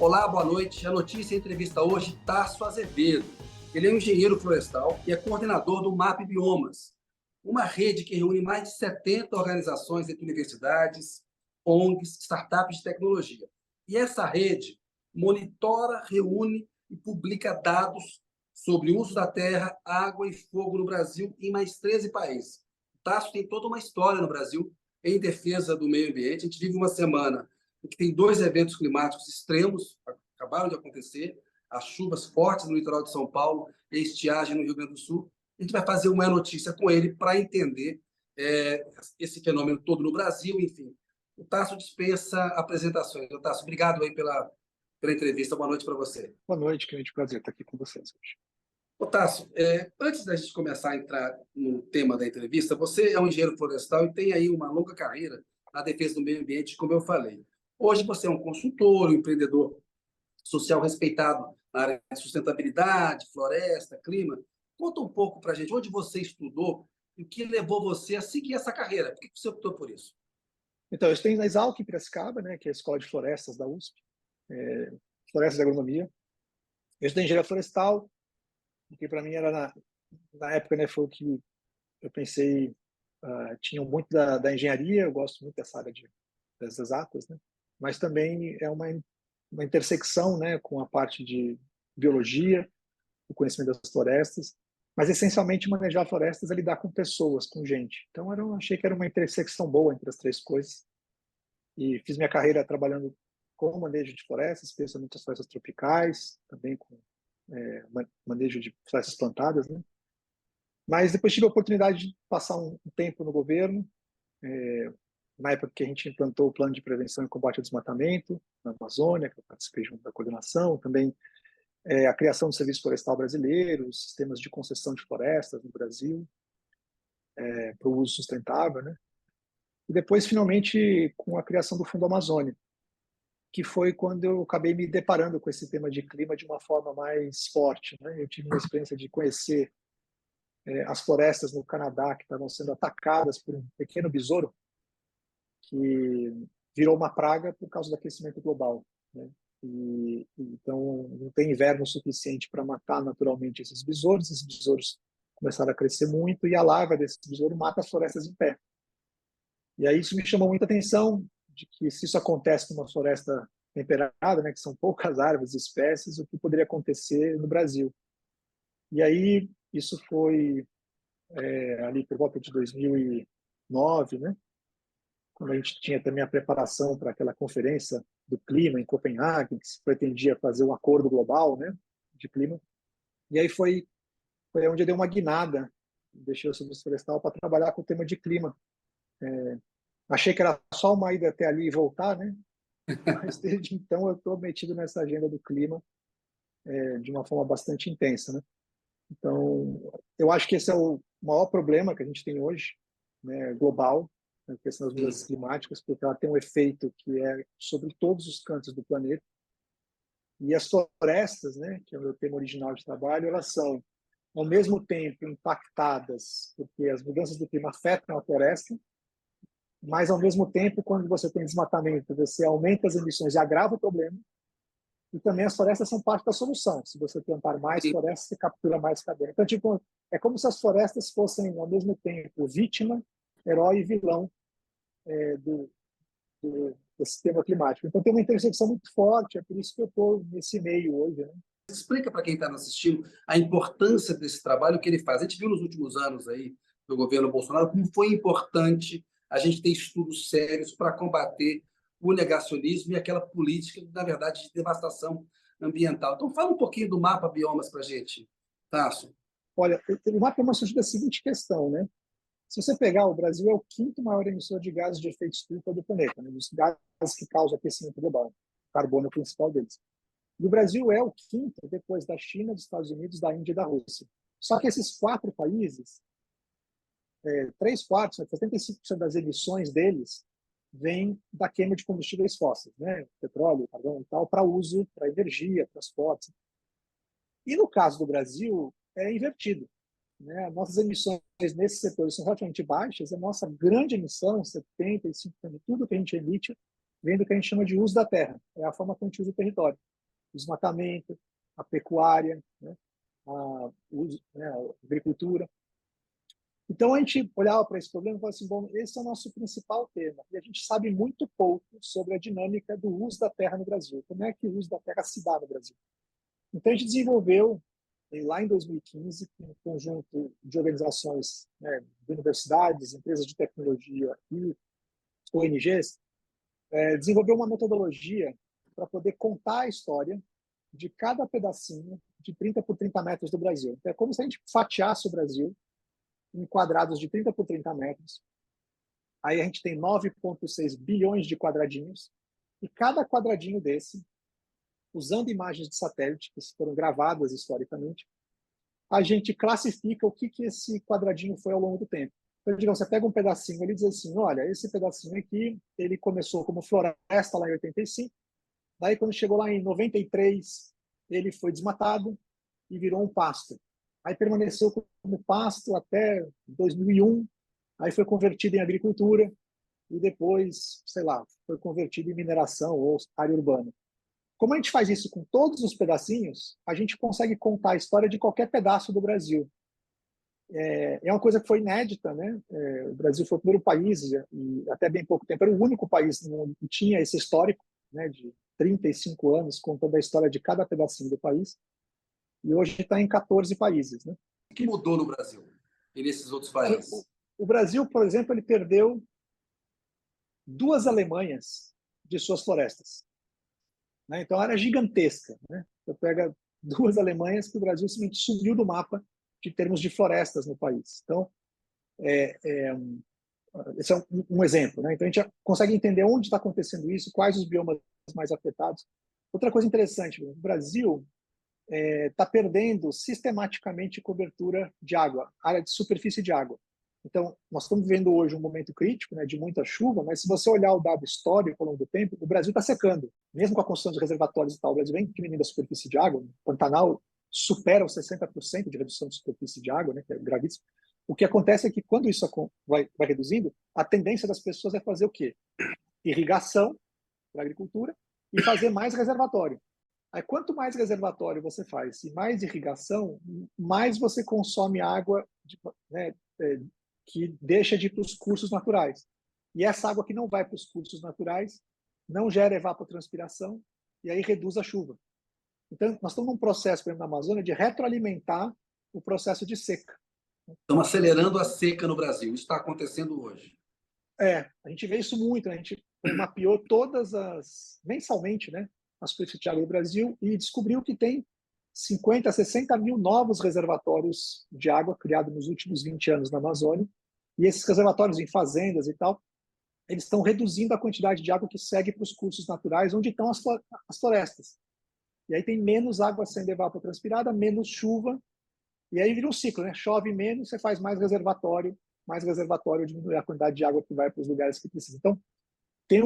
Olá, boa noite. A notícia e a entrevista hoje, Tasso Azevedo. Ele é um engenheiro florestal e é coordenador do MAP Biomas, uma rede que reúne mais de 70 organizações entre universidades, ONGs, startups de tecnologia. E essa rede monitora, reúne e publica dados sobre o uso da terra, água e fogo no Brasil e em mais 13 países. O Tasso tem toda uma história no Brasil em defesa do meio ambiente. A gente vive uma semana que tem dois eventos climáticos extremos, acabaram de acontecer, as chuvas fortes no litoral de São Paulo e a estiagem no Rio Grande do Sul. A gente vai fazer uma notícia com ele para entender esse fenômeno todo no Brasil, enfim. O Tasso dispensa apresentações. O Tasso, obrigado aí pela entrevista. Boa noite para você. Boa noite, grande prazer estar aqui com vocês hoje. Ô, Tasso, antes da gente começar a entrar no tema da entrevista, você é um engenheiro florestal e tem aí uma longa carreira na defesa do meio ambiente, como eu falei. Hoje você é um consultor, um empreendedor social respeitado na área de sustentabilidade, floresta, clima. Conta um pouco para a gente onde você estudou e o que levou você a seguir essa carreira. Por que você optou por isso? Então, eu estou na Exalc, em Piracicaba, né, que é a Escola de Florestas da USP, Florestas de Agronomia. Eu estudei engenharia florestal, porque para mim era, na época, né, foi o que eu pensei, tinha muito da engenharia, eu gosto muito dessa área das exatas, né, mas também é uma intersecção, né, com a parte de biologia, o conhecimento das florestas, mas essencialmente manejar florestas é lidar com pessoas, com gente. Então achei que era uma intersecção boa entre as três coisas. E fiz minha carreira trabalhando com manejo de florestas, especialmente as florestas tropicais, também com manejo de florestas plantadas, né? Mas depois tive a oportunidade de passar um tempo no governo, na época que a gente implantou o plano de prevenção e combate ao desmatamento na Amazônia, que eu participei junto da coordenação, também a criação do Serviço Florestal Brasileiro, os sistemas de concessão de florestas no Brasil, para o uso sustentável, né? E depois, finalmente, com a criação do Fundo Amazônia, que foi quando eu acabei me deparando com esse tema de clima de uma forma mais forte, né? Eu tive uma experiência de conhecer as florestas no Canadá que estavam sendo atacadas por um pequeno besouro que virou uma praga por causa do aquecimento global, né? Então, não tem inverno suficiente para matar naturalmente esses besouros começaram a crescer muito e a larva desse besouro mata as florestas em pé. E aí isso me chamou muita atenção, de que se isso acontece numa floresta temperada, né, que são poucas árvores e espécies, o que poderia acontecer no Brasil. E aí isso foi ali por volta de 2009, né, quando a gente tinha também a preparação para aquela conferência do clima em Copenhague, que se pretendia fazer um acordo global, né, de clima. E aí foi onde eu dei uma guinada, deixei o serviço florestal para trabalhar com o tema de clima. Achei que era só uma ida até ali e voltar, né? Mas desde então eu estou metido nessa agenda do clima de uma forma bastante intensa, né? Então, eu acho que esse é o maior problema que a gente tem hoje, né, global, a questão das mudanças climáticas, porque ela tem um efeito que é sobre todos os cantos do planeta. E as florestas, né, que é o meu tema original de trabalho, elas são, ao mesmo tempo, impactadas, porque as mudanças do clima afetam a floresta, mas, ao mesmo tempo, quando você tem desmatamento, você aumenta as emissões e agrava o problema. E também as florestas são parte da solução. Se você plantar mais florestas, você captura mais carbono. Então, tipo, é como se as florestas fossem, ao mesmo tempo, vítima, herói e vilão do sistema climático. Então, tem uma intersecção muito forte. É por isso que eu estou nesse meio hoje, né? Explica para quem está nos assistindo a importância desse trabalho que ele faz. A gente viu nos últimos anos aí do governo Bolsonaro como foi importante a gente ter estudos sérios para combater o negacionismo e aquela política, na verdade, de devastação ambiental. Então, fala um pouquinho do mapa Biomas para a gente, Tasso. Olha, o mapa surgiu da seguinte questão, né? Se você pegar, o Brasil é o quinto maior emissor de gases de efeito estufa do planeta, né? Dos gases que causam aquecimento global. O carbono é o principal deles. E o Brasil é o quinto depois da China, dos Estados Unidos, da Índia e da Rússia. Só que esses quatro países, 3/4, 75% das emissões deles vem da queima de combustíveis fósseis, né? Petróleo, carvão e tal, para uso, para energia, transportes. E no caso do Brasil, é invertido, né? Nossas emissões nesses setores são relativamente baixas, a nossa grande emissão, 75% de tudo que a gente emite, vem do que a gente chama de uso da terra. É a forma que a gente usa o território. O desmatamento, a pecuária, né? A agricultura. Então, a gente olhava para esse problema e falava assim, bom, esse é o nosso principal tema. E a gente sabe muito pouco sobre a dinâmica do uso da terra no Brasil. Como é que o uso da terra se dá no Brasil? Então, a gente desenvolveu, lá em 2015, um conjunto de organizações, né, de universidades, empresas de tecnologia e ONGs, desenvolveu uma metodologia para poder contar a história de cada pedacinho de 30 por 30 metros do Brasil. Então, é como se a gente fatiasse o Brasil em quadrados de 30 por 30 metros. Aí a gente tem 9,6 bilhões de quadradinhos, e cada quadradinho desse, usando imagens de satélite que foram gravadas historicamente, a gente classifica o que esse quadradinho foi ao longo do tempo. Então, digamos, você pega um pedacinho ali e diz assim, olha, esse pedacinho aqui, ele começou como floresta lá em 85, daí quando chegou lá em 93, ele foi desmatado e virou um pasto. Aí permaneceu como pasto até 2001, aí foi convertido em agricultura e depois, sei lá, foi convertido em mineração ou área urbana. Como a gente faz isso com todos os pedacinhos, a gente consegue contar a história de qualquer pedaço do Brasil. É uma coisa que foi inédita, né? O Brasil foi o primeiro país, e até bem pouco tempo, era o único país que tinha esse histórico, né, de 35 anos, contando a história de cada pedacinho do país. E hoje está em 14 países, né? O que mudou no Brasil e nesses outros Olha, países? o Brasil, por exemplo, ele perdeu 2 Alemanhas de suas florestas, né? Então, a área é gigantesca, né? Você pega 2 Alemanhas que o Brasil simplesmente subiu do mapa de termos de florestas no país. Então, esse é um exemplo, né? Então, a gente consegue entender onde está acontecendo isso, quais os biomas mais afetados. Outra coisa interessante, o Brasil está perdendo sistematicamente cobertura de água, área de superfície de água. Então, nós estamos vivendo hoje um momento crítico, né, de muita chuva, mas se você olhar o dado histórico ao longo do tempo, o Brasil está secando. Mesmo com a construção de reservatórios e tal, o Brasil vem diminuindo a superfície de água. O Pantanal supera os 60% de redução de superfície de água, né, que é gravíssimo. O que acontece é que quando isso vai reduzindo, a tendência das pessoas é fazer o quê? Irrigação para a agricultura e fazer mais reservatório. Aí, quanto mais reservatório você faz e mais irrigação, mais você consome água, né, que deixa de ir para os cursos naturais. E essa água que não vai para os cursos naturais não gera evapotranspiração e aí reduz a chuva. Então, nós estamos num processo, por exemplo, na Amazônia, de retroalimentar o processo de seca. Estamos acelerando a seca no Brasil. Isso está acontecendo hoje. A gente vê isso muito, né? A gente mapeou mensalmente, né, a superfície de água do Brasil e descobriu que tem 50, 60 mil novos reservatórios de água criados nos últimos 20 anos na Amazônia. E esses reservatórios em fazendas e tal, eles estão reduzindo a quantidade de água que segue para os cursos naturais, onde estão as florestas. E aí tem menos água sendo evapotranspirada, menos chuva, e aí vira um ciclo, né? Chove menos, você faz mais reservatório diminui a quantidade de água que vai para os lugares que precisa. Então, tem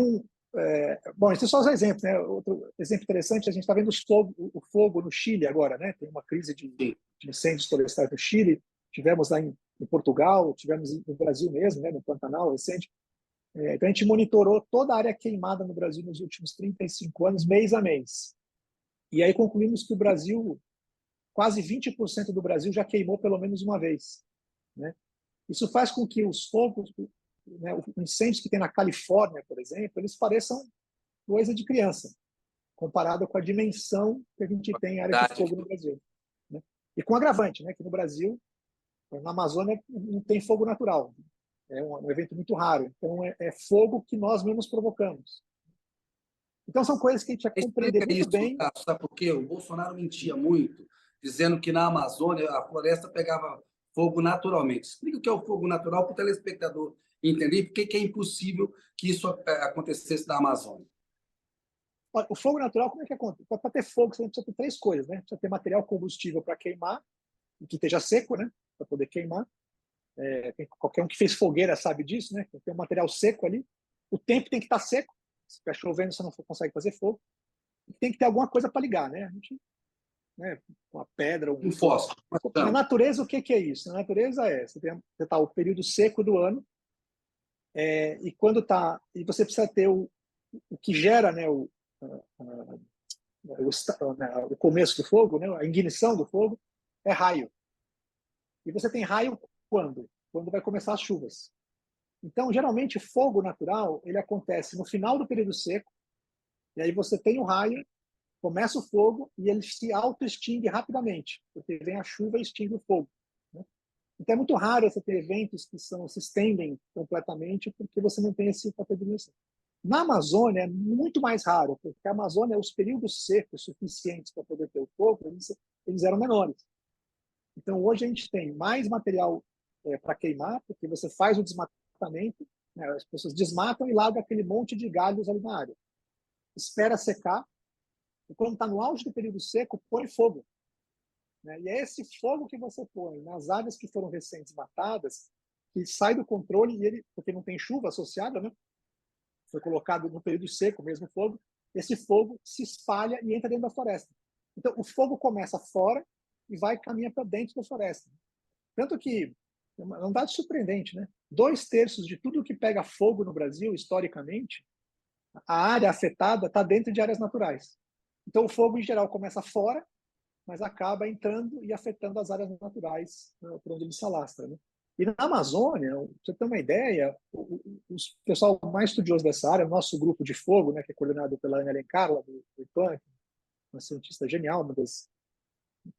bom, esses são só os exemplos, né? Outro exemplo interessante, a gente está vendo o fogo no Chile agora, né? Tem uma crise de incêndios florestais no Chile, tivemos lá em Portugal, tivemos no Brasil mesmo, né? No Pantanal recente. Então, a gente monitorou toda a área queimada no Brasil nos últimos 35 anos, mês a mês. E aí concluímos que o Brasil, quase 20% do Brasil já queimou pelo menos uma vez, né? Isso faz com que os fogos, né, os incêndios que tem na Califórnia, por exemplo, eles pareçam coisa de criança, comparado com a dimensão que a gente tem em área de fogo no Brasil, né? E com agravante, né, que no Brasil, na Amazônia, não tem fogo natural. É um evento muito raro. Então, é fogo que nós mesmos provocamos. Então, são coisas que a gente ia compreender muito isso, bem. Sabe por quê? O Bolsonaro mentia muito, dizendo que na Amazônia a floresta pegava fogo naturalmente. Explica o que é o fogo natural para o telespectador entender por que é impossível que isso acontecesse na Amazônia. O fogo natural, como é que acontece? Para ter fogo, você precisa ter 3 coisas, né? Precisa ter material combustível para queimar, que esteja seco, né? Para poder queimar. Qualquer um que fez fogueira sabe disso, né? Tem um material seco ali. O tempo tem que estar seco. Se estiver chovendo, você não consegue fazer fogo. E tem que ter alguma coisa para ligar, né? A gente, né, uma pedra, Um fósforo. Na natureza, o que é isso? Na natureza você está o período seco do ano, e quando tá, e você precisa ter o que gera, né, o começo do fogo, né, a ignição do fogo, é raio. E você tem raio quando? Quando vai começar as chuvas. Então, geralmente, fogo natural ele acontece no final do período seco, e aí você tem o raio, começa o fogo e ele se auto-extingue rapidamente, porque vem a chuva e extingue o fogo, né? Então, é muito raro você ter eventos que se estendem completamente, porque você não tem esse fator de ignição. Na Amazônia é muito mais raro, porque a Amazônia, os períodos secos suficientes para poder ter o fogo, eles eram menores. Então, hoje a gente tem mais material para queimar, porque você faz o desmatamento, né, as pessoas desmatam e largam aquele monte de galhos ali na área. Espera secar, e quando está no auge do período seco, põe fogo, né? E é esse fogo que você põe nas áreas que foram recém-desmatadas, que sai do controle, e ele, porque não tem chuva associada, né? Foi colocado no período seco mesmo fogo, esse fogo se espalha e entra dentro da floresta. Então, o fogo começa fora e vai caminhar para dentro da floresta. Tanto que, é um dado surpreendente, né? 2/3 de tudo que pega fogo no Brasil, historicamente, a área afetada está dentro de áreas naturais. Então, o fogo, em geral, começa fora, mas acaba entrando e afetando as áreas naturais por onde ele se alastra, né? E na Amazônia, pra você ter uma ideia, o pessoal mais estudioso dessa área, o nosso grupo de fogo, né, que é coordenado pela Ana Alencarla, do IPAN, uma cientista genial, uma das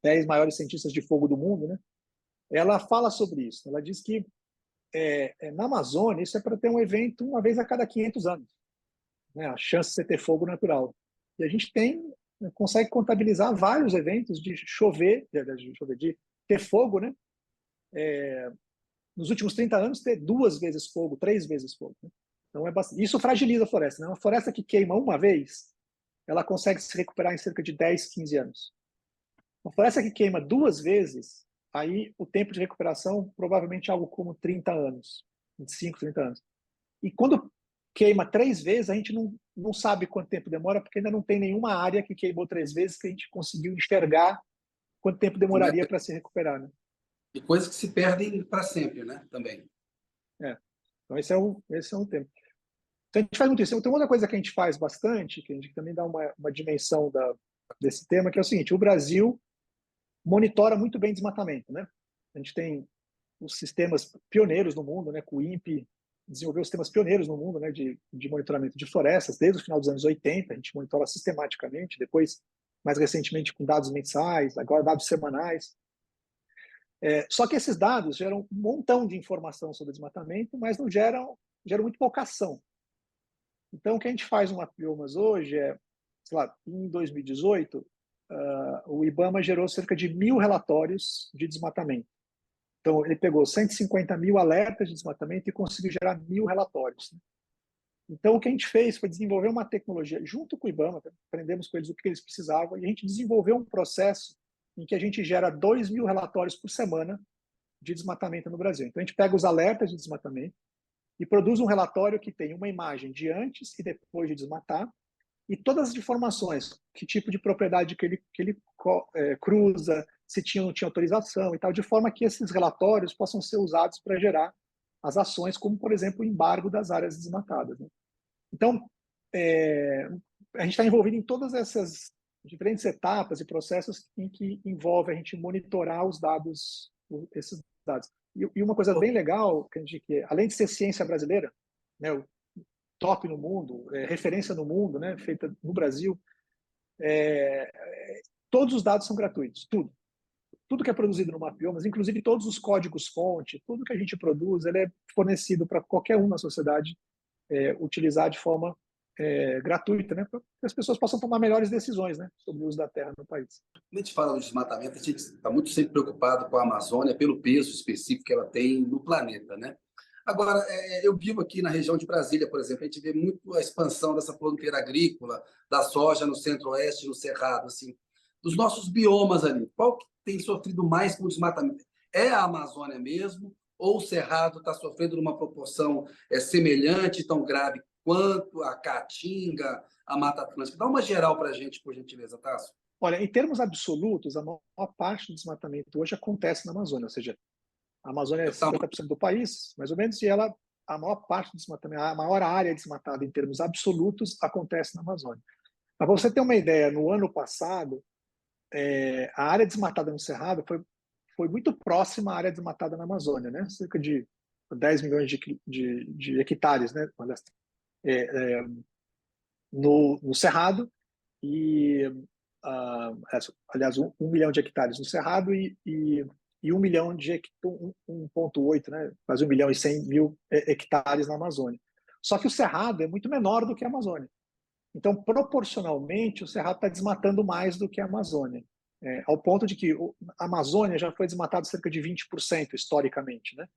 10 maiores cientistas de fogo do mundo, né? Ela fala sobre isso. Ela diz que na Amazônia isso é para ter um evento uma vez a cada 500 anos, né? A chance de você ter fogo natural. E a gente consegue contabilizar vários eventos de de ter fogo, né? Nos últimos 30 anos, ter 2 vezes fogo, 3 vezes fogo, né? Então, isso fragiliza a floresta, né? Uma floresta que queima uma vez, ela consegue se recuperar em cerca de 10, 15 anos. Uma floresta que queima 2 vezes, aí o tempo de recuperação provavelmente é algo como 30 anos, 25, 30 anos. E quando queima 3 vezes, a gente não sabe quanto tempo demora, porque ainda não tem nenhuma área que queimou 3 vezes que a gente conseguiu enxergar quanto tempo demoraria para se recuperar, né? E coisas que se perdem para sempre, né? Também. Então, esse é um tema. Então, a gente faz muito isso. Tem uma outra coisa que a gente faz bastante, que a gente também dá uma dimensão desse tema, que é o seguinte: o Brasil monitora muito bem desmatamento, né? A gente tem os sistemas pioneiros no mundo, né? Com o INPE desenvolveu sistemas pioneiros no mundo, né? De monitoramento de florestas, desde o final dos anos 80, a gente monitora sistematicamente, depois, mais recentemente, com dados mensais, agora dados semanais. Só que esses dados geram um montão de informação sobre desmatamento, mas não geram muito pouca ação. Então, o que a gente faz no Mapbiomas hoje sei lá, em 2018, o IBAMA gerou cerca de 1.000 relatórios de desmatamento. Então, ele pegou 150 mil alertas de desmatamento e conseguiu gerar 1.000 relatórios, né? Então, o que a gente fez foi desenvolver uma tecnologia junto com o IBAMA, aprendemos com eles o que eles precisavam, e a gente desenvolveu um processo em que a gente gera 2.000 relatórios por semana de desmatamento no Brasil. Então, a gente pega os alertas de desmatamento e produz um relatório que tem uma imagem de antes e depois de desmatar, e todas as informações, que tipo de propriedade que ele cruza, se tinha ou não tinha autorização e tal, de forma que esses relatórios possam ser usados para gerar as ações, como, por exemplo, o embargo das áreas desmatadas, né? Então, a gente está envolvido em todas essas diferentes etapas e processos em que envolve a gente monitorar os dados, esses dados. E uma coisa bem legal, que além de ser ciência brasileira, né, o top no mundo, referência no mundo, né, feita no Brasil, todos os dados são gratuitos, tudo que é produzido no Mapbiomas, inclusive todos os códigos-fonte, tudo que a gente produz, ele é fornecido para qualquer um na sociedade utilizar de forma gratuita, né, para que as pessoas possam tomar melhores decisões, né, sobre o uso da terra no país. Quando a gente fala do desmatamento, a gente está muito sempre preocupado com a Amazônia pelo peso específico que ela tem no planeta, né? Agora, eu vivo aqui na região de Brasília, por exemplo, a gente vê muito a expansão dessa fronteira agrícola, da soja no centro-oeste, no Cerrado, assim. Dos nossos biomas ali, qual que tem sofrido mais com o desmatamento? É a Amazônia mesmo? Ou o Cerrado está sofrendo numa proporção semelhante, tão grave quanto a Caatinga, a Mata Atlântica? Dá uma geral para a gente, por gentileza, Tasso. Olha, em termos absolutos, a maior parte do desmatamento hoje acontece na Amazônia, ou seja, a Amazônia é 50% do país, mais ou menos, e ela a maior parte do desmatamento, a maior área desmatada em termos absolutos acontece na Amazônia. Mas para você ter uma ideia, no ano passado, a área desmatada no Cerrado foi muito próxima à área desmatada na Amazônia, né? Cerca de 10 milhões de hectares, né? No Cerrado, e, aliás, 1 milhão de hectares no Cerrado e 1 milhão de 1,8, né? Quase 1 milhão e 100 mil hectares na Amazônia. Só que o Cerrado é muito menor do que a Amazônia. Então, proporcionalmente, o Cerrado está desmatando mais do que a Amazônia. Ao ponto de que a Amazônia já foi desmatado cerca de 20% historicamente, né?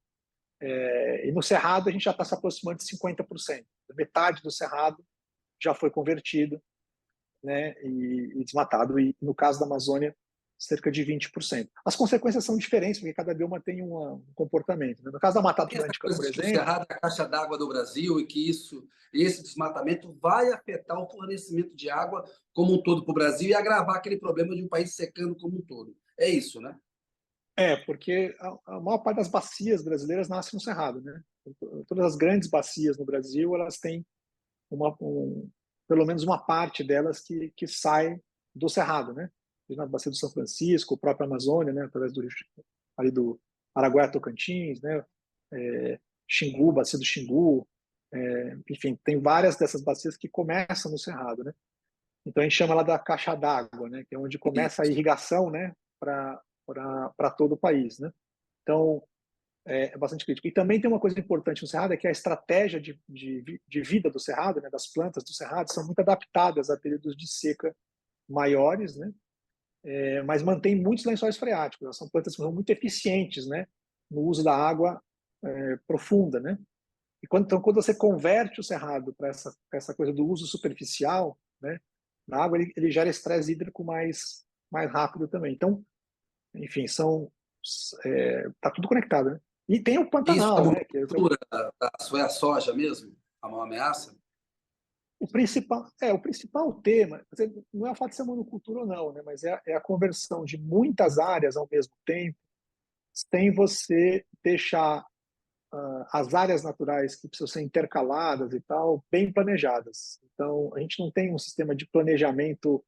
E no Cerrado a gente já está se aproximando de 50%. Metade do Cerrado já foi convertido, né, e desmatado. E no caso da Amazônia, cerca de 20%. As consequências são diferentes, porque cada bioma tem um comportamento, né? No caso da Mata Tem essa Atlântica, coisa por de que o exemplo, Cerrado é a caixa d'água do Brasil e que esse desmatamento vai afetar o fornecimento de água como um todo para o Brasil e agravar aquele problema de um país secando como um todo. É isso, né? porque a maior parte das bacias brasileiras nasce no Cerrado, né? Todas as grandes bacias no Brasil, elas têm pelo menos uma parte delas que sai do Cerrado, né? Na bacia do São Francisco, o próprio Amazônia, né? Através ali do Araguaia, Tocantins, né? Xingu, bacia do Xingu, enfim, tem várias dessas bacias que começam no Cerrado, né? Então a gente chama ela da caixa d'água, né? Que é onde começa a irrigação, né? Para todo o país, né? Então é bastante crítico. E também tem uma coisa importante no Cerrado, é que a estratégia de vida do Cerrado, né, das plantas do Cerrado, são muito adaptadas a períodos de seca maiores, né, mas mantém muitos lençóis freáticos. Elas são plantas que são muito eficientes, né, no uso da água profunda. Né. E então, quando você converte o Cerrado para essa coisa do uso superficial, né, da água, ele gera estresse hídrico mais rápido também. Então, enfim, tá tudo conectado, né? E tem o Isso é a Pantanal, né? monocultura da soja mesmo, a maior ameaça? O principal tema, não é o fato de ser monocultura ou não, né? Mas é a conversão de muitas áreas ao mesmo tempo, sem você deixar as áreas naturais que precisam ser intercaladas e tal, bem planejadas. Então, a gente não tem um sistema de planejamento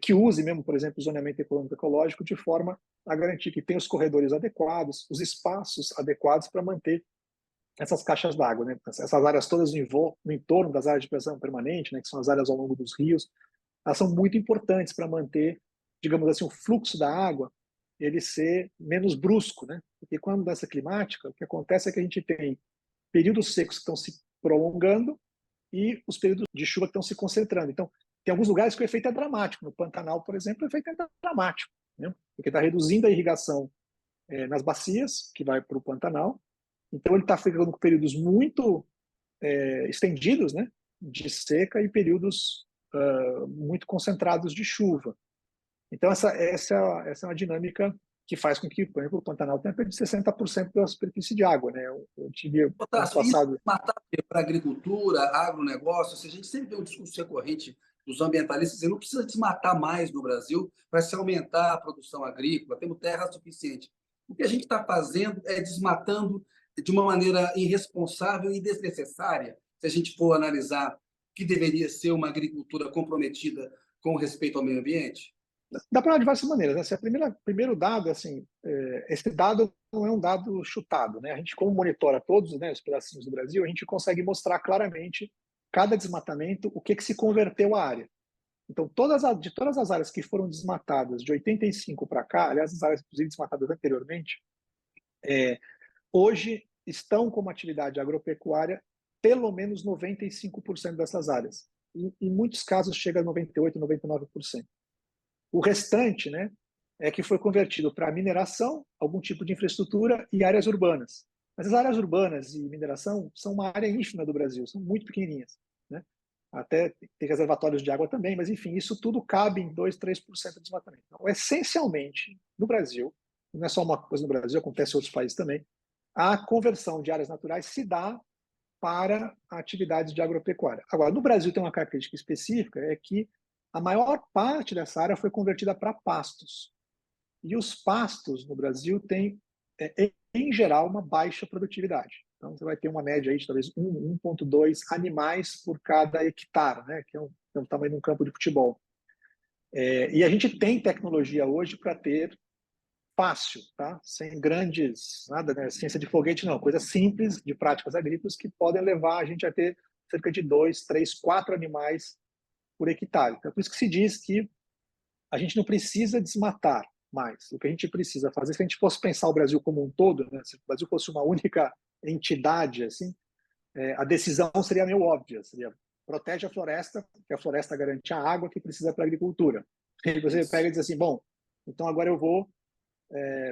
que use mesmo, por exemplo, o zoneamento econômico ecológico de forma a garantir que tem os corredores adequados, os espaços adequados para manter essas caixas d'água, né? Essas áreas todas no entorno das áreas de pressão permanente, né? Que são as áreas ao longo dos rios, elas são muito importantes para manter, digamos assim, o fluxo da água ele ser menos brusco, né? Porque com a mudança climática, o que acontece é que a gente tem períodos secos que estão se prolongando e os períodos de chuva que estão se concentrando. Então, tem alguns lugares que o efeito é dramático. No Pantanal, por exemplo, o efeito é dramático, né? Porque está reduzindo a irrigação nas bacias, que vai para o Pantanal. Então, ele está ficando com períodos muito estendidos, né, de seca e períodos muito concentrados de chuva. Então, essa é uma dinâmica que faz com que, por exemplo, o Pantanal tenha perdido 60% da superfície de água. Né? Eu tive ano Potássio, isso passado. matar para a agricultura, agronegócio, a gente sempre vê um discurso recorrente dos ambientalistas dizendo que não precisa desmatar mais no Brasil para se aumentar a produção agrícola, temos terra suficiente. O que a gente está fazendo é desmatando de uma maneira irresponsável e desnecessária, se a gente for analisar que deveria ser uma agricultura comprometida com respeito ao meio ambiente. Dá para de diversas maneiras. Né? Primeiro dado, assim, esse dado não é um dado chutado. Né? A gente, como monitora todos, né, os pedacinhos do Brasil, a gente consegue mostrar claramente cada desmatamento, o que se converteu à área. Então, de todas as áreas que foram desmatadas de 85 para cá, aliás, as áreas inclusive desmatadas anteriormente, hoje estão como atividade agropecuária pelo menos 95% dessas áreas. E, em muitos casos chega a 98%, 99%. O restante, né, é que foi convertido para mineração, algum tipo de infraestrutura e áreas urbanas. Mas as áreas urbanas e mineração são uma área ínfima do Brasil, são muito pequenininhas. Né? Até tem reservatórios de água também, mas enfim, isso tudo cabe em 2, 3% de desmatamento. Então, essencialmente, no Brasil, não é só uma coisa no Brasil, acontece em outros países também, a conversão de áreas naturais se dá para atividades de agropecuária. Agora, no Brasil tem uma característica específica, é que a maior parte dessa área foi convertida para pastos. E os pastos no Brasil têm, em geral, uma baixa produtividade. Então, você vai ter uma média aí de talvez 1,2 animais por cada hectare, né? Que é o tamanho de um campo de futebol. E a gente tem tecnologia hoje para ter fácil, tá? Sem grandes, nada, né? Ciência de foguete não, coisas simples de práticas agrícolas que podem levar a gente a ter cerca de 2, 3, 4 animais por hectare. Então, por isso que se diz que a gente não precisa desmatar mais. O que a gente precisa fazer, se a gente fosse pensar o Brasil como um todo, né? Se o Brasil fosse uma única entidade, assim, a decisão seria meio óbvia, seria protege a floresta, que a floresta garante a água que precisa para a agricultura. E você pega e diz assim, bom, então agora eu vou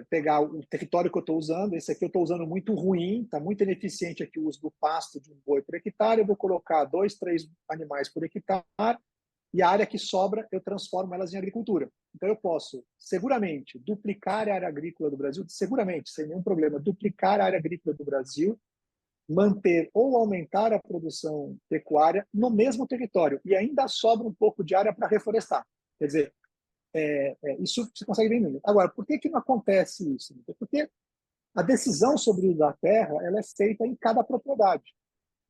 pegar o território que eu estou usando, esse aqui eu estou usando muito ruim, está muito ineficiente aqui o uso do pasto de um boi por hectare, eu vou colocar 2, 3 animais por hectare, e a área que sobra eu transformo elas em agricultura. Então eu posso, seguramente, duplicar a área agrícola do Brasil, seguramente, sem nenhum problema, duplicar a área agrícola do Brasil, manter ou aumentar a produção pecuária no mesmo território, e ainda sobra um pouco de área para reflorestar. Quer dizer, isso você consegue ver mesmo. Agora, por que não acontece isso? Porque a decisão sobre o uso da terra ela é feita em cada propriedade.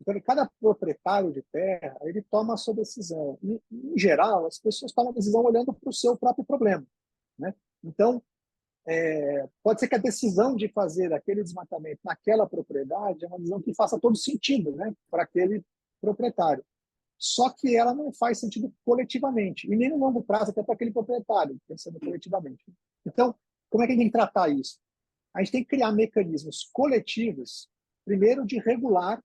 Então, cada proprietário de terra ele toma a sua decisão. E, em geral, as pessoas tomam a decisão olhando para o seu próprio problema, né? Então, pode ser que a decisão de fazer aquele desmatamento naquela propriedade é uma decisão que faça todo sentido, né, para aquele proprietário. Só que ela não faz sentido coletivamente, e nem no longo prazo, até para aquele proprietário, pensando coletivamente. Então, como é que a gente tem que tratar isso? A gente tem que criar mecanismos coletivos, primeiro, de regular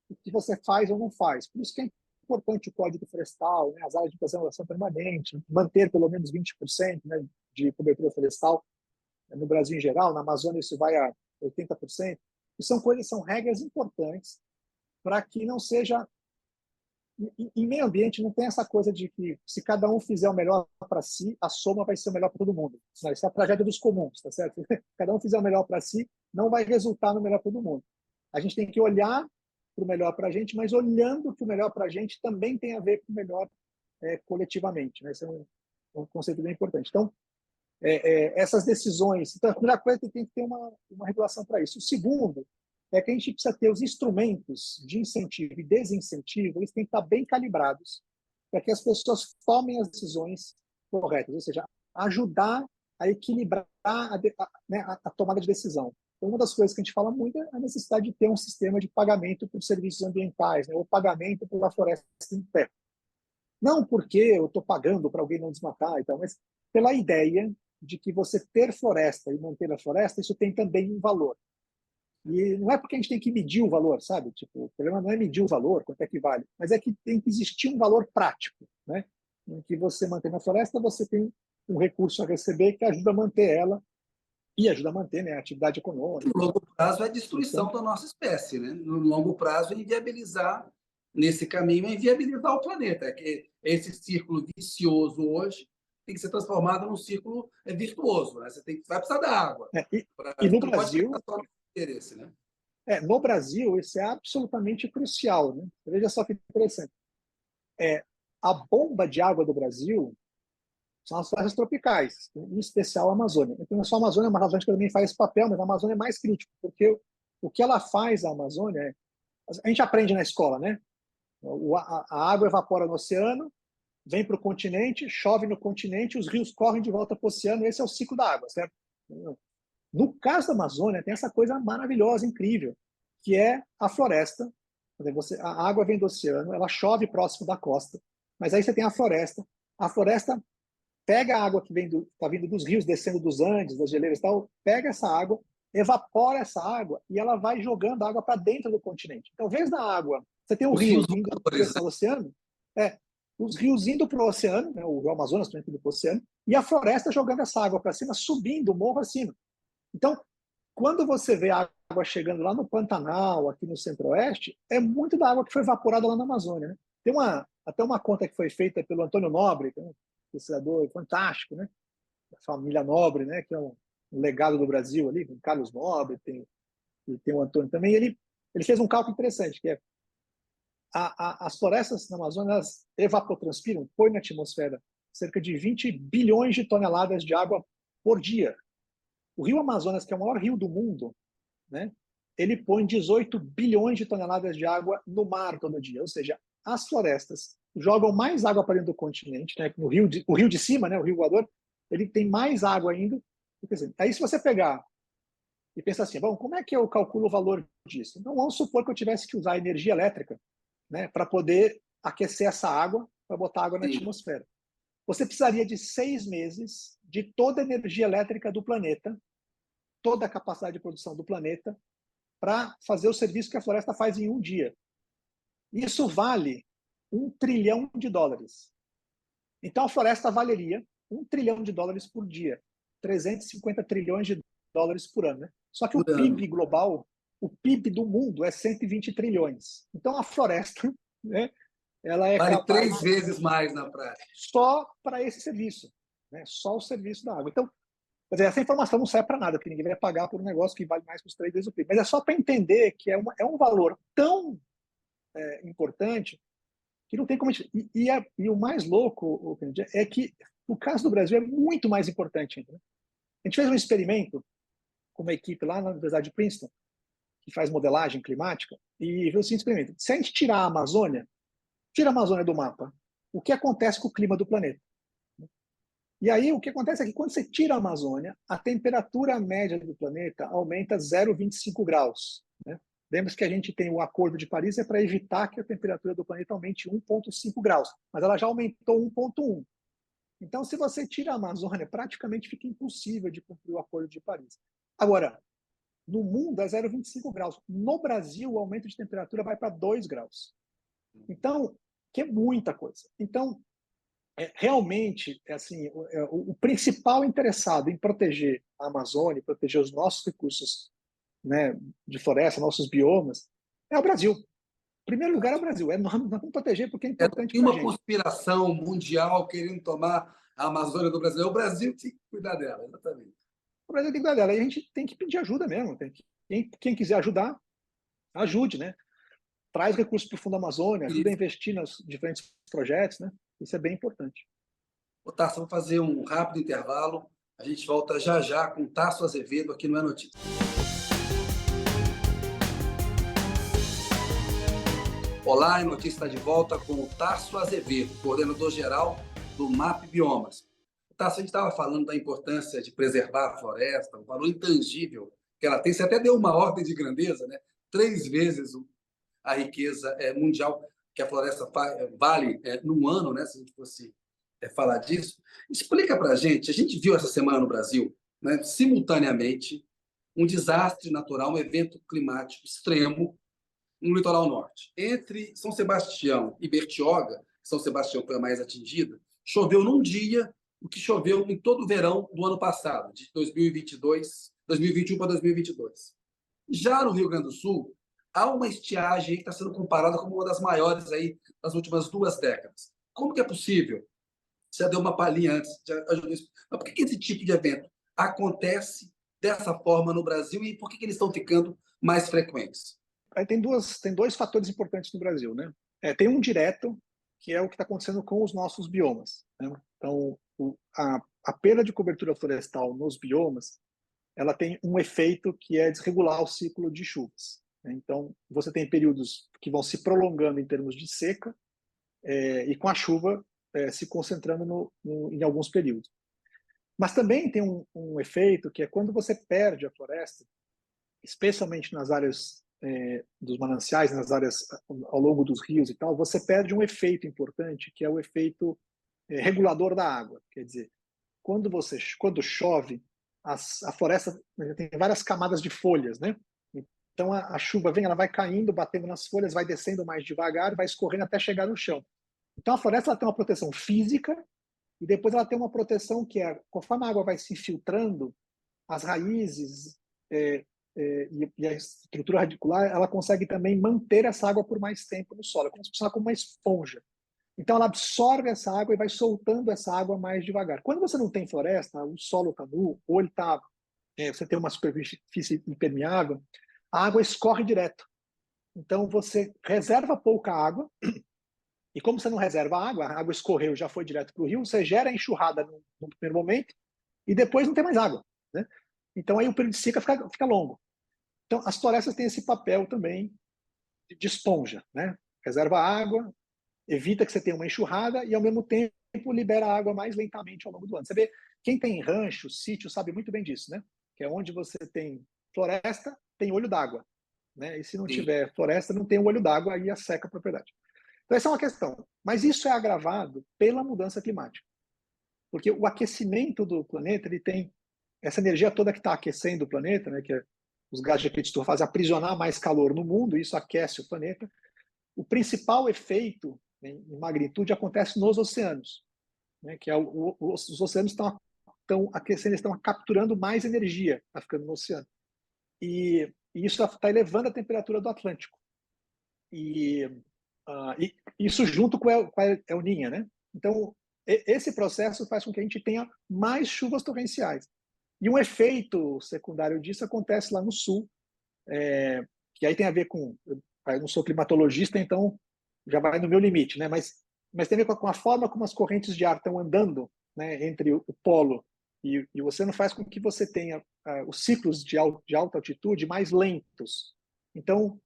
o que você faz ou não faz. Por isso que é importante o Código Florestal, né, as áreas de preservação permanente, manter pelo menos 20%, né, de cobertura florestal no Brasil em geral, na Amazônia isso vai a 80%. E são regras importantes para que não seja em meio ambiente não tem essa coisa de que se cada um fizer o melhor para si, a soma vai ser o melhor para todo mundo. Isso é a tragédia dos comuns, tá certo? Cada um fizer o melhor para si, não vai resultar no melhor para todo mundo. A gente tem que olhar para o melhor para a gente, mas olhando que o melhor para a gente também tem a ver com o melhor coletivamente. Né? Esse é um conceito bem importante. Então, essas decisões... Então, a primeira coisa é que tem que ter uma regulação para isso. O segundo é que a gente precisa ter os instrumentos de incentivo e desincentivo, eles têm que estar bem calibrados para que as pessoas tomem as decisões corretas, ou seja, ajudar a equilibrar a tomada de decisão. Então, uma das coisas que a gente fala muito é a necessidade de ter um sistema de pagamento por serviços ambientais, né, ou pagamento pela floresta em pé. Não porque eu estou pagando para alguém não desmatar, e tal, mas pela ideia de que você ter floresta e manter a floresta, isso tem também um valor. E não é porque a gente tem que medir o valor, sabe? Tipo, o problema não é medir o valor, quanto é que vale, mas é que tem que existir um valor prático, né? Em que você mantém na floresta, você tem um recurso a receber que ajuda a manter ela e ajuda a manter, né, a atividade econômica. No longo prazo é a destruição Então, da nossa espécie, né? No longo prazo é inviabilizar, nesse caminho, é inviabilizar o planeta. Que esse círculo vicioso hoje tem que ser transformado num círculo virtuoso, né? Vai precisar da água. E no Você não pode pensar Brasil, só no interesse, né? no Brasil, isso é absolutamente crucial, né? Veja só que interessante. A bomba de água do Brasil são as florestas tropicais, em especial a Amazônia. Então, não só a Amazônia, mas a Amazônia também faz esse papel, mas a Amazônia é mais crítico, porque o que ela faz, a Amazônia, a gente aprende na escola, né? A água evapora no oceano, vem para o continente, chove no continente, os rios correm de volta para o oceano, esse é o ciclo da água, certo? No caso da Amazônia, tem essa coisa maravilhosa, incrível, que é a floresta. A água vem do oceano, ela chove próximo da costa, mas aí você tem a floresta pega a água que está vindo dos rios, descendo dos Andes, das geleiras e tal, pega essa água, evapora essa água e ela vai jogando a água para dentro do continente. Então, ao invés da água, você tem um Os rio rios indo voadores, direção ao oceano, os rios indo para o oceano, né, o Rio Amazonas também indo para o oceano, e a floresta jogando essa água para cima, subindo o morro acima. Então, quando você vê a água chegando lá no Pantanal, aqui no Centro-Oeste, é muito da água que foi evaporada lá na Amazônia. Né? Tem até uma conta que foi feita pelo Antônio Nobre, que é um pesquisador fantástico, né? Da família Nobre, né? Que é um legado do Brasil ali, com Carlos Nobre, tem o Antônio também. Ele fez um cálculo interessante, que é as florestas na Amazônia elas evapotranspiram, põe na atmosfera cerca de 20 bilhões de toneladas de água por dia. O Rio Amazonas, que é o maior rio do mundo, né? ele põe 18 bilhões de toneladas de água no mar todo dia. Ou seja, as florestas jogam mais água para dentro do continente, né? O rio de cima, né? O rio voador, ele tem mais água ainda. Aí se você pegar e pensar assim, bom, como é que eu calculo o valor disso? Então, vamos supor que eu tivesse que usar energia elétrica, né, para poder aquecer essa água, para botar água na Sim. atmosfera. Você precisaria de 6 meses de toda a energia elétrica do planeta, toda a capacidade de produção do planeta, para fazer o serviço que a floresta faz em um dia. Isso vale $1 trilhão. Então, a floresta valeria $1 trilhão por dia, 350 trilhões de dólares por ano. Né? Só que o Por ano. PIB global, o PIB do mundo é 120 trilhões. Então, a floresta, né, ela é Vale capaz 3 vezes mais na prática. só para esse serviço, né? Só o serviço da água. Então, quer dizer, essa informação não serve para nada, porque ninguém vai pagar por um negócio que vale mais que os 3 vezes o PIB. Mas é só para entender que é um valor tão importante que não tem como... E o mais louco, é que o caso do Brasil é muito mais importante ainda. Né? A gente fez um experimento com uma equipe lá na Universidade de Princeton, que faz modelagem climática, e viu o seguinte experimento. Se a gente tirar a Amazônia do mapa, o que acontece com o clima do planeta? E aí o que acontece é que quando você tira a Amazônia, a temperatura média do planeta aumenta 0,25 graus. Né? Lembre-se que a gente tem o Acordo de Paris é para evitar que a temperatura do planeta aumente 1,5 graus, mas ela já aumentou 1,1. Então, se você tira a Amazônia, praticamente fica impossível de cumprir o Acordo de Paris. Agora, no mundo é 0,25 graus. No Brasil, o aumento de temperatura vai para 2 graus. Então, que é muita coisa. Então, realmente, assim, o principal interessado em proteger a Amazônia, proteger os nossos recursos, né, de floresta, nossos biomas, é o Brasil. Em primeiro lugar é o Brasil. Nós vamos proteger porque é importante Tem para a uma gente. conspiração mundial querendo tomar a Amazônia do Brasil. É o Brasil que tem que cuidar dela, exatamente. O Brasil tem que cuidar dela. E a gente tem que pedir ajuda mesmo. Quem quiser ajudar, ajude, né? Traz recursos para o Fundo Amazônia, ajuda a investir nos diferentes projetos, né? Isso é bem importante. Tasso, vamos fazer um rápido intervalo. A gente volta já já com Tasso Azevedo aqui no É Notícia. Olá, É Notícia está de volta com o Tasso Azevedo, coordenador-geral do MAP Biomas. Tasso, a gente estava falando da importância de preservar a floresta, o valor intangível que ela tem. Você até deu uma ordem de grandeza, né? 3 vezes a riqueza mundial que a floresta vale num ano, né? Se a gente fosse falar disso. Explica para a gente viu essa semana no Brasil, né, simultaneamente, um desastre natural, um evento climático extremo no litoral norte. Entre São Sebastião e Bertioga, São Sebastião foi a mais atingida, choveu num dia o que choveu em todo o verão do ano passado, de 2021 para 2022. Já no Rio Grande do Sul, há uma estiagem que está sendo comparada como uma das maiores aí das últimas 2 décadas. Como que é possível? Você já deu uma palhinha antes, já ajudou isso. Mas por que esse tipo de evento acontece dessa forma no Brasil e por que eles estão ficando mais frequentes? Aí tem 2 fatores importantes no Brasil, né? Tem um direto, que é o que está acontecendo com os nossos biomas. Né? Então, a perda de cobertura florestal nos biomas, ela tem um efeito que é desregular o ciclo de chuvas. Né? Então, você tem períodos que vão se prolongando em termos de seca e com a chuva se concentrando em alguns períodos. Mas também tem um efeito que é quando você perde a floresta, especialmente nas áreas dos mananciais, nas áreas ao longo dos rios e tal, você perde um efeito importante, que é o efeito regulador da água. Quer dizer, quando chove, a floresta tem várias camadas de folhas, né? Então a chuva vem, ela vai caindo, batendo nas folhas, vai descendo mais devagar, vai escorrendo até chegar no chão. Então a floresta ela tem uma proteção física e depois ela tem uma proteção que é, conforme a água vai se filtrando, as raízes e a estrutura radicular, ela consegue também manter essa água por mais tempo no solo, como se fosse como uma esponja. Então ela absorve essa água e vai soltando essa água mais devagar. Quando você não tem floresta, o solo está nu, ou ele você tem uma superfície impermeável, a água escorre direto. Então você reserva pouca água, e como você não reserva a água escorreu, já foi direto para o rio, você gera enxurrada no primeiro momento, e depois não tem mais água. Né? Então aí o período de seca fica longo. Então, as florestas têm esse papel também de esponja, né? Reserva água, evita que você tenha uma enxurrada e, ao mesmo tempo, libera a água mais lentamente ao longo do ano. Você vê, quem tem rancho, sítio, sabe muito bem disso, né? Que é onde você tem floresta, tem olho d'água, né? E se não Sim, tiver floresta, não tem o olho d'água, aí seca a propriedade. Então, essa é uma questão. Mas isso é agravado pela mudança climática. Porque o aquecimento do planeta, ele tem essa energia toda que está aquecendo o planeta, né? Que é os gases de efeito estufa fazem aprisionar mais calor no mundo, isso aquece o planeta. O principal efeito, né, em magnitude, acontece nos oceanos, né? Que é os oceanos estão aquecendo, estão capturando mais energia, está ficando no oceano. E isso está elevando a temperatura do Atlântico. E isso junto com a El Niña, né? Então, esse processo faz com que a gente tenha mais chuvas torrenciais. E um efeito secundário disso acontece lá no sul, que aí tem a ver com... Eu não sou climatologista, então já vai no meu limite, né? Mas tem a ver com a forma como as correntes de ar estão andando, né, entre o polo e o oceano, faz com que você tenha os ciclos de alta altitude mais lentos. Então,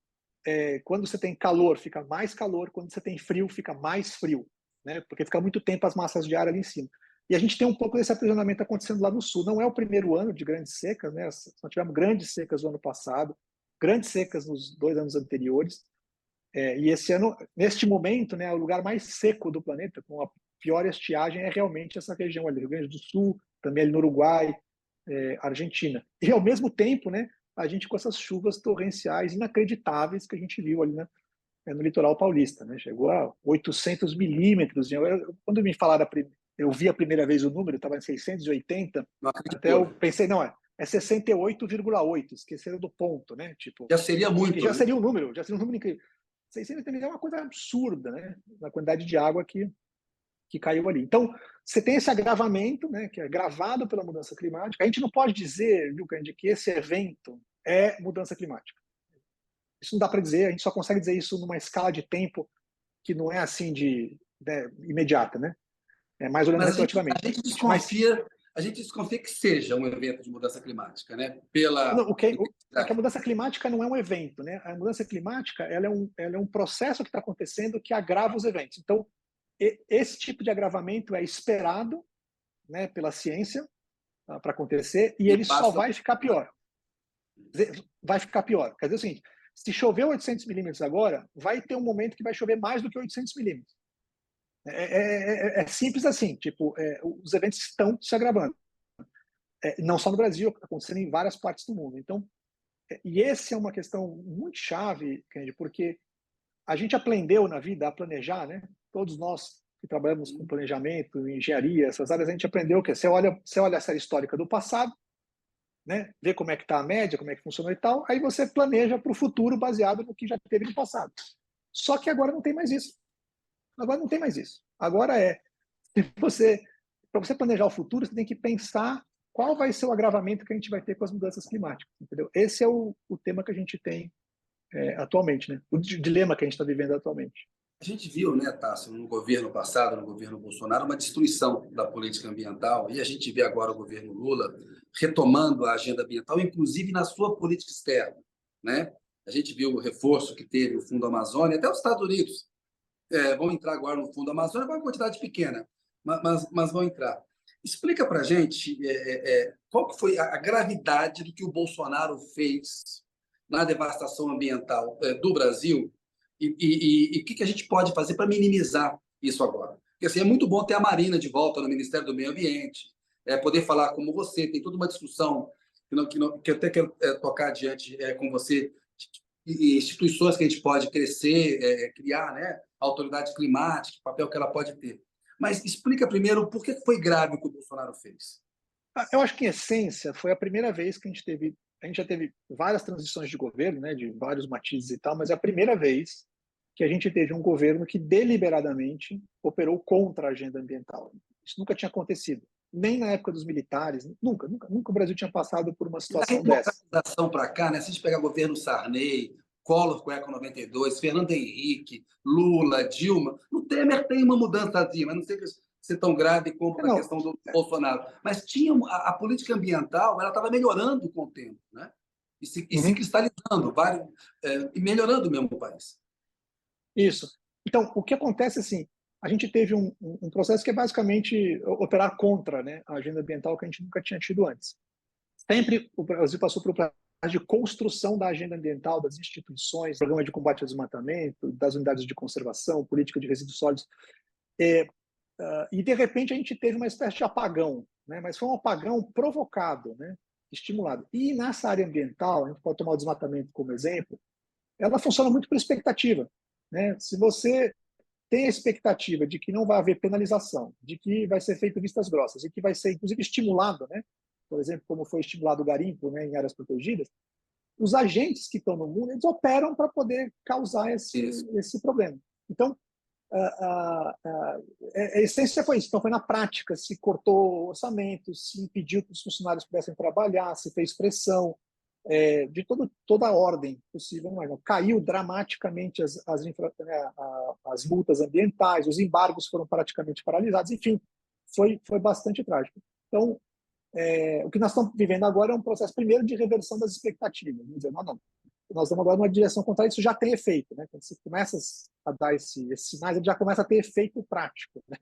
quando você tem calor, fica mais calor, quando você tem frio, fica mais frio, né? Porque fica muito tempo as massas de ar ali em cima. E a gente tem um pouco desse aprisionamento acontecendo lá no sul. Não é o primeiro ano de grandes secas, né? Nós tivemos grandes secas no ano passado, grandes secas nos 2 anos anteriores. E esse ano, neste momento, né, é o lugar mais seco do planeta, com a pior estiagem, é realmente essa região ali, Rio Grande do Sul, também ali no Uruguai, Argentina. E, ao mesmo tempo, né, a gente com essas chuvas torrenciais inacreditáveis que a gente viu ali, né, no litoral paulista, né? Chegou a 800 milímetros. Quando me falaram, eu vi a primeira vez o número, estava em 680, não até acreditou, eu né? pensei, não, é 68,8, esqueceram do ponto, né? Tipo, Já seria que muito, já né? seria um número, incrível. 680 é uma coisa absurda, né? Na quantidade de água que caiu ali. Então, você tem esse agravamento, né, que é agravado pela mudança climática. A gente não pode dizer, viu, Candy, que esse evento é mudança climática. Isso não dá para dizer, a gente só consegue dizer isso numa escala de tempo que não é assim imediata, né? É mais olhando Mas retroativamente. Mas a gente desconfia que seja um evento de mudança climática, né? Pela não, é que a intensidade. mudança climática não é um evento, né? A mudança climática ela é um processo que está acontecendo que agrava os eventos. Então, esse tipo de agravamento é esperado, né, pela ciência para acontecer e E ele só passa. vai ficar pior. Vai ficar pior. Quer dizer o seguinte, se chover 800 milímetros agora, vai ter um momento que vai chover mais do que 800 milímetros. É simples assim, tipo, os eventos estão se agravando. Não só no Brasil, acontecendo em várias partes do mundo. Então, e essa é uma questão muito chave, Kennedy, porque a gente aprendeu na vida a planejar, né? Todos nós que trabalhamos com planejamento, engenharia, essas áreas, a gente aprendeu que você olha a série histórica do passado, né? Vê como é que está a média, como é que funcionou e tal, aí você planeja para o futuro baseado no que já teve no passado. Só que agora não tem mais isso. Agora não tem mais isso. Agora para você planejar o futuro, você tem que pensar qual vai ser o agravamento que a gente vai ter com as mudanças climáticas, entendeu? Esse é o tema que a gente tem atualmente, né? O dilema que a gente está vivendo atualmente. A gente viu, né, Tássio, no governo passado, no governo Bolsonaro, uma destruição da política ambiental, e a gente vê agora o governo Lula retomando a agenda ambiental, inclusive na sua política externa, né? A gente viu o reforço que teve o Fundo Amazônia, até os Estados Unidos vão entrar agora no Fundo Amazônia, com uma quantidade pequena, mas vão entrar. Explica para a gente qual que foi a gravidade do que o Bolsonaro fez na devastação ambiental do Brasil e o que a gente pode fazer para minimizar isso agora. Porque assim, é muito bom ter a Marina de volta no Ministério do Meio Ambiente, poder falar como você, tem toda uma discussão que eu até quero tocar adiante com você, instituições que a gente pode crescer, criar, né? A autoridade climática, o papel que ela pode ter. Mas explica primeiro por que foi grave o que o Bolsonaro fez. Eu acho que, em essência, foi a primeira vez que a gente já teve várias transições de governo, né, de vários matizes e tal, mas é a primeira vez que a gente teve um governo que deliberadamente operou contra a agenda ambiental. Isso nunca tinha acontecido, nem na época dos militares, nunca o Brasil tinha passado por uma E da situação dessa. redemocratização para cá, né? Se a gente pegar o governo Sarney, Collor com a Eco 92, Fernando Henrique, Lula, Dilma, o Temer tem uma mudançazinha, mas não sei se é tão grave como a Não, questão do Bolsonaro. Mas tinha a política ambiental, ela estava melhorando com o tempo, né? se cristalizando e melhorando mesmo o país. Isso. Então, o que acontece assim, a gente teve um processo que é basicamente operar contra, né, a agenda ambiental que a gente nunca tinha tido antes. Sempre o Brasil passou por um processo de construção da agenda ambiental, das instituições, programa de combate ao desmatamento, das unidades de conservação, política de resíduos sólidos. E, de repente, a gente teve uma espécie de apagão, né, mas foi um apagão provocado, né, estimulado. E nessa área ambiental, a gente pode tomar o desmatamento como exemplo, ela funciona muito por expectativa, né? Se você tem a expectativa de que não vai haver penalização, de que vai ser feito vistas grossas e que vai ser, inclusive, estimulado, né? Por exemplo, como foi estimulado o garimpo, né, em áreas protegidas, os agentes que estão no mundo, eles operam para poder causar esse problema. Então, a essência foi isso. Então, foi na prática, se cortou orçamento, se impediu que os funcionários pudessem trabalhar, se fez pressão, de toda a ordem possível. Caiu dramaticamente as multas ambientais, os embargos foram praticamente paralisados, enfim, foi bastante trágico. Então, o que nós estamos vivendo agora é um processo, primeiro, de reversão das expectativas. Vamos dizer, não, nós estamos agora numa direção contrária, isso já tem efeito, né? Quando você começa a dar esses sinais, ele já começa a ter efeito prático, né?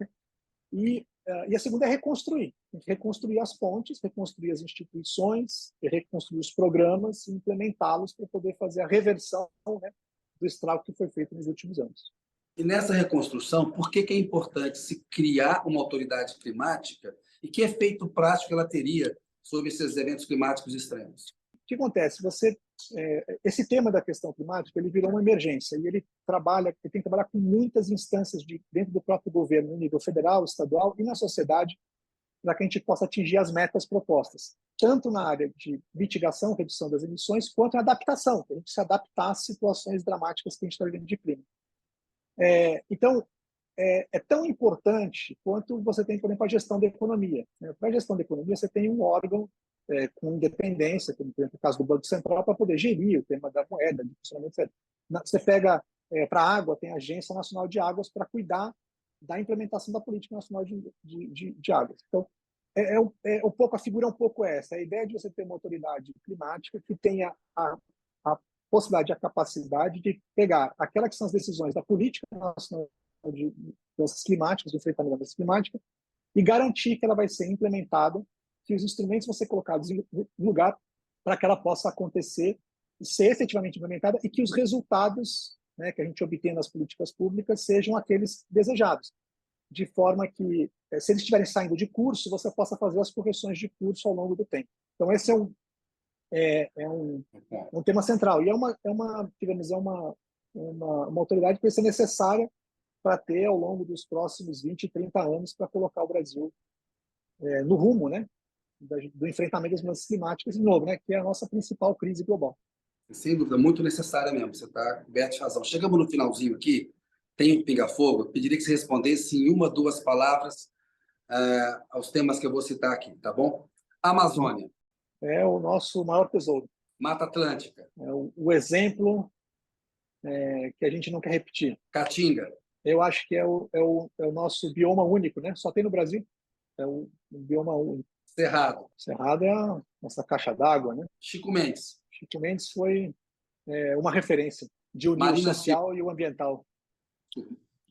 E a segunda é reconstruir. Tem que reconstruir as pontes, reconstruir as instituições, reconstruir os programas e implementá-los para poder fazer a reversão, né, do estrago que foi feito nos últimos anos. E nessa reconstrução, por que é importante se criar uma autoridade climática e que efeito prático ela teria sobre esses eventos climáticos extremos? O que acontece? Esse tema da questão climática ele virou uma emergência e ele tem que trabalhar com muitas instâncias dentro do próprio governo, no nível federal, estadual e na sociedade, para que a gente possa atingir as metas propostas, tanto na área de mitigação, redução das emissões, quanto na adaptação, para a gente se adaptar às situações dramáticas que a gente está vivendo de clima. Então, é tão importante quanto você tem, por exemplo, a gestão da economia. Para a gestão da economia, você tem um órgão com independência, como por exemplo, o caso do Banco Central, para poder gerir o tema da moeda, de funcionamento, etc. Você pega para a água, tem a Agência Nacional de Águas para cuidar da implementação da Política Nacional de Águas. Então, um pouco, a figura é um pouco essa, a ideia de você ter uma autoridade climática que tenha a possibilidade, a capacidade de pegar aquelas que são as decisões da Política Nacional de Mudanças Climáticas, do enfrentamento da mudança climática, e garantir que ela vai ser implementada, que os instrumentos vão ser colocados em lugar para que ela possa acontecer e ser efetivamente implementada e que os resultados, né, que a gente obtém nas políticas públicas sejam aqueles desejados, de forma que, se eles estiverem saindo de curso, você possa fazer as correções de curso ao longo do tempo. Então, esse é um tema central e é uma autoridade que vai ser necessária para ter ao longo dos próximos 20, 30 anos para colocar o Brasil no rumo, né, do enfrentamento das mudanças climáticas, de novo, né, que é a nossa principal crise global. Sem dúvida, muito necessária mesmo, você está coberto de razão. Chegamos no finalzinho aqui, tem um pinga-fogo, eu pediria que você respondesse em 1, 2 palavras aos temas que eu vou citar aqui, tá bom? Amazônia. É o nosso maior tesouro. Mata Atlântica. É o exemplo que a gente não quer repetir. Caatinga. Eu acho que é o nosso bioma único, né? Só tem no Brasil. É um bioma único. Cerrado. Cerrado é a nossa caixa d'água, né? Chico Mendes. Chico Mendes foi uma referência de unir o social e o ambiental.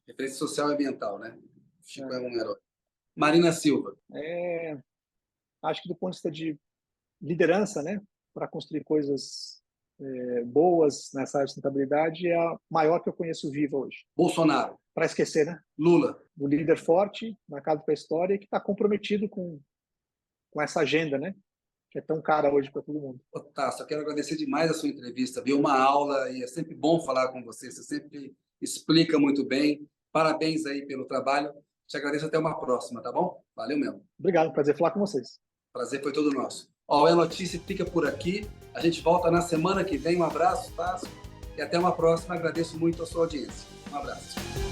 Referência social e ambiental, né? Chico é um herói. Marina Silva. Acho que do ponto de vista de liderança, né, para construir coisas boas nessa área de sustentabilidade, é a maior que eu conheço viva hoje. Bolsonaro. Para esquecer, né? Lula. O líder forte, marcado para a história, e que está comprometido com essa agenda, né, que é tão cara hoje para todo mundo. Tá, só quero agradecer demais a sua entrevista, viu? Uma aula, e é sempre bom falar com você, você sempre explica muito bem. Parabéns aí pelo trabalho. Te agradeço, até uma próxima, tá bom? Valeu mesmo. Obrigado, prazer falar com vocês. Prazer foi todo nosso. O É Notícia fica por aqui. A gente volta na semana que vem. Um abraço, Tássio, e até uma próxima. Agradeço muito a sua audiência. Um abraço.